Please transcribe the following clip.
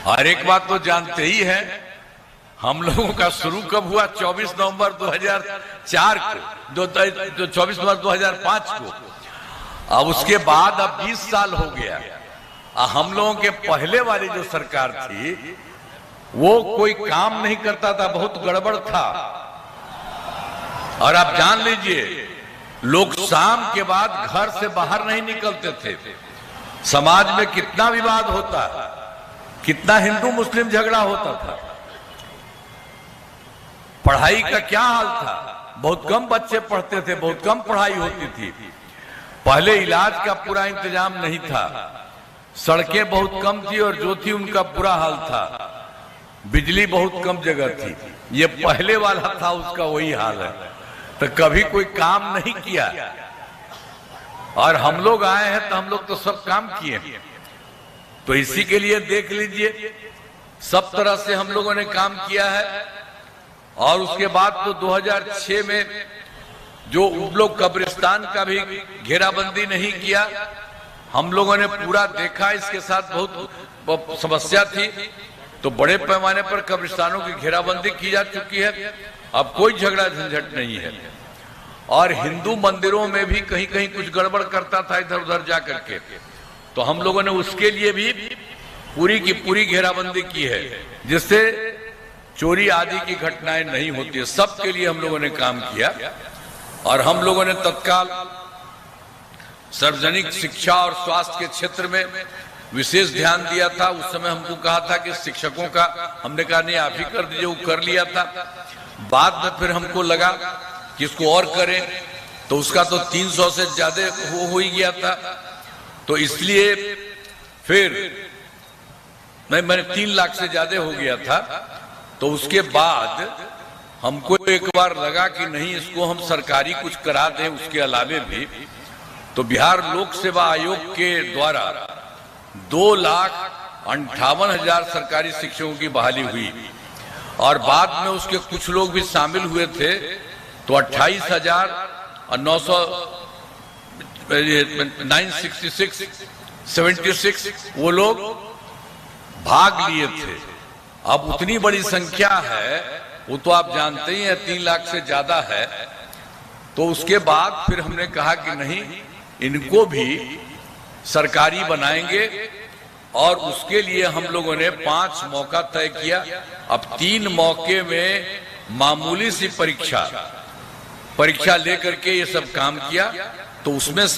और एक बात तो जानते ही हैं, हम लोगों का शुरू कब हुआ? 24 नवंबर 2004 को, 24 नवंबर 2005 को। अब उसके बाद अब 20 साल हो गया। हम लोगों के पहले वाली जो सरकार थी वो कोई काम नहीं करता था, बहुत गड़बड़ था। और आप जान लीजिए, लोग शाम के बाद घर से बाहर नहीं निकलते थे। समाज में कितना विवाद होता, कितना हिंदू मुस्लिम झगड़ा होता था। पढ़ाई का क्या हाल था, बहुत कम बच्चे पढ़ते थे, बहुत कम पढ़ाई होती थी। पहले इलाज का पूरा इंतजाम नहीं था, सड़कें बहुत कम थी और जो थी उनका बुरा हाल था। बिजली बहुत कम जगह थी। ये पहले वाला था, उसका वही हाल है। तो कभी कोई काम नहीं किया, और हम लोग आए हैं तो हम लोग तो सब काम किए। तो इसी के लिए देख लीजिए, सब तरह से हम लोगों ने काम किया है। और उसके बाद तो 2006 में जो उन लोग कब्रिस्तान का भी घेराबंदी नहीं किया, हम लोगों ने पूरा देखा। इसके साथ बहुत समस्या थी, तो बड़े पैमाने पर कब्रिस्तानों की घेराबंदी की जा चुकी है। अब कोई झगड़ा झंझट नहीं है। और हिंदू मंदिरों में भी कहीं कहीं कुछ गड़बड़ करता था इधर उधर जा करके, तो हम लोगों ने उसके लिए भी पूरी की पूरी घेराबंदी की है, जिससे चोरी आदि की घटनाएं नहीं होती है। सबके लिए हम लोगों ने काम किया। और हम लोगों ने तत्काल सार्वजनिक शिक्षा और स्वास्थ्य के क्षेत्र में विशेष ध्यान दिया था। उस समय हमको कहा था कि शिक्षकों का, हमने कहा नहीं आप ही कर दीजिए, वो कर लिया था। बाद में फिर हमको लगा कि इसको और करें, तो उसका तो 300 से ज्यादा हो ही गया था। तो इसलिए फिर मैंने 3 लाख से ज्यादा हो गया था। तो उसके बाद हमको एक बार लगा कि नहीं, इसको हम सरकारी कुछ करा दें उसके अलावे भी। तो बिहार लोक सेवा आयोग के द्वारा 2,58,000 सरकारी शिक्षकों की बहाली हुई। और बाद में उसके कुछ लोग भी शामिल हुए थे, तो 28,966 वो लोग भाग लिए थे। अब उतनी बड़ी संख्या है, वो तो आप जानते ही हैं 3 लाख से ज्यादा है। तो उसके बाद फिर हमने कहा कि नहीं, इनको भी सरकारी बनाएंगे। और उसके लिए हम लोगों ने 5 मौका तय किया। अब 3 मौके में मामूली सी परीक्षा लेकर के ये सब काम किया। तो उसमें से